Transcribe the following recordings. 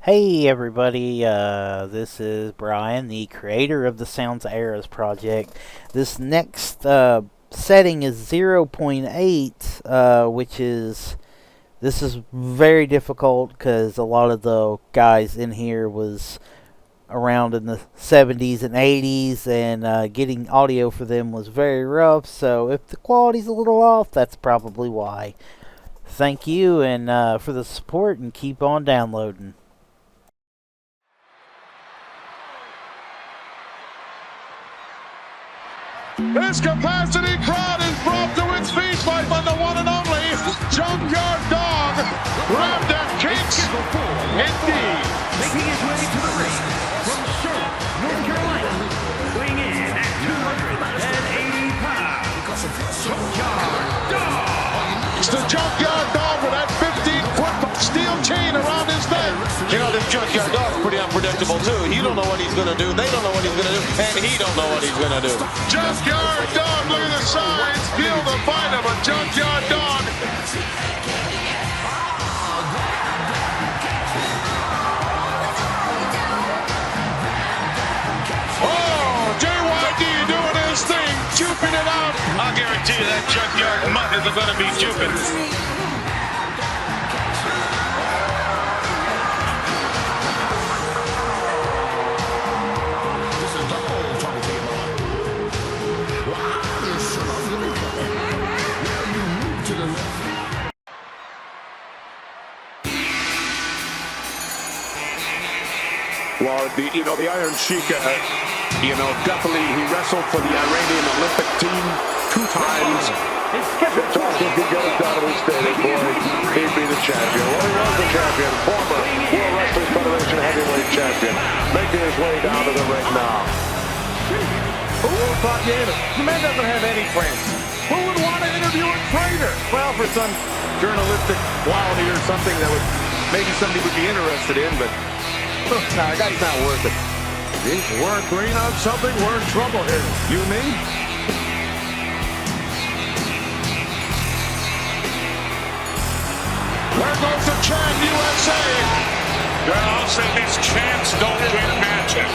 Hey everybody, this is Brian, the creator of the Sounds of Eras project. This next setting is 0.8, this is very difficult because a lot of the guys in here was around in the 70s and 80s, and getting audio for them was very rough, so if the quality's a little off, that's probably why. Thank you and for the support, and keep on downloading. This capacity crowd is brought to its feet by the one and only Junkyard Dog, Grahm and Kicks, indeed. Making his way to the ring from Charlotte, North Carolina, weighing in at 280 pounds, Junkyard Dog. It's the Junkyard Dog with that 15-foot steel chain around his neck. You know, this Junkyard Dog's pretty unpredictable, too. You don't know what he's going to do, they don't know what he's going to do, and he don't know what he's going to do. Junkyard Dog, look at the signs. Feel the fight of a Junkyard Dog. Oh, JYD doing his thing, juking it out. I'll guarantee you that Junkyard Mutt is going to be juking. Well, the Iron Sheik, definitely he wrestled for the Iranian Olympic team 2 times. Sid Justice, he got it out of his state, boy, he'd be the champion. Well, he was the champion, former World Wrestling Federation heavyweight champion, making his way down to the ring now. Who would have thought the man doesn't have any friends? Who would want to interview a traitor? Well, for some journalistic quality or something that would maybe somebody would be interested in, but no, the guy's not worth it. If we're green on something, we're in trouble here. You and me? There goes the chant, USA. Well, I'll say these chants don't win matches.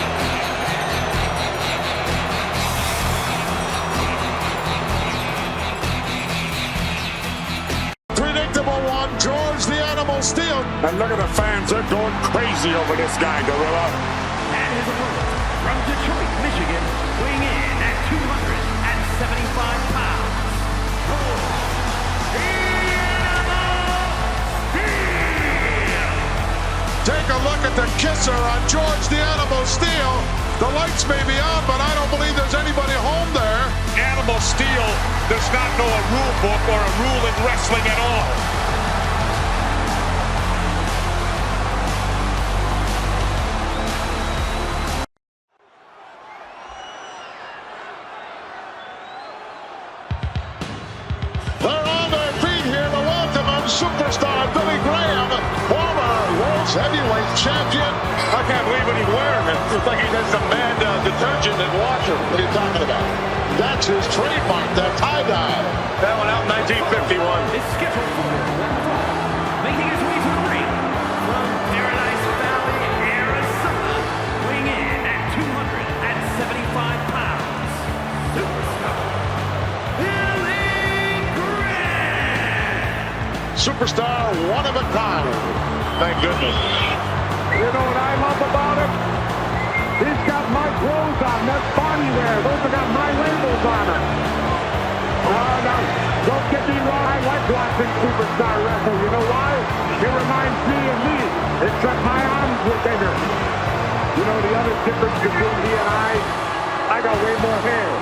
Predictable one, George the Animal Steele. And look at the fans, they're going crazy over this guy, Gorilla. And his opponent from Detroit, Michigan, weighing in at 275 pounds, Take a look at the kisser on George the Animal Steele. The lights may be on, but I don't believe there's anybody home there. Animal Steel does not know a rule book or a rule in wrestling at all. They're on their feet here to welcome him, superstar Billy Grahm, former world's heavyweight champion. I can't believe what he's wearing. It's like he has some bad detergent and washer. What are you talking about? That's his trademark, that tie-dye. That one out in 1951. is scheduled for one fall, making his way to the ring from Paradise Valley, Arizona, weighing in at 275 pounds, superstar Billy Grahm. Superstar, one of a kind. Thank goodness. You know what I love about him? He's got my clothes on, that's body wear. Those have got my labels on them. Now, don't get me wrong, I like watching Superstar wrestle. You know why? It reminds me of me, except my arms were bigger. You know the other difference between he and I got way more hair.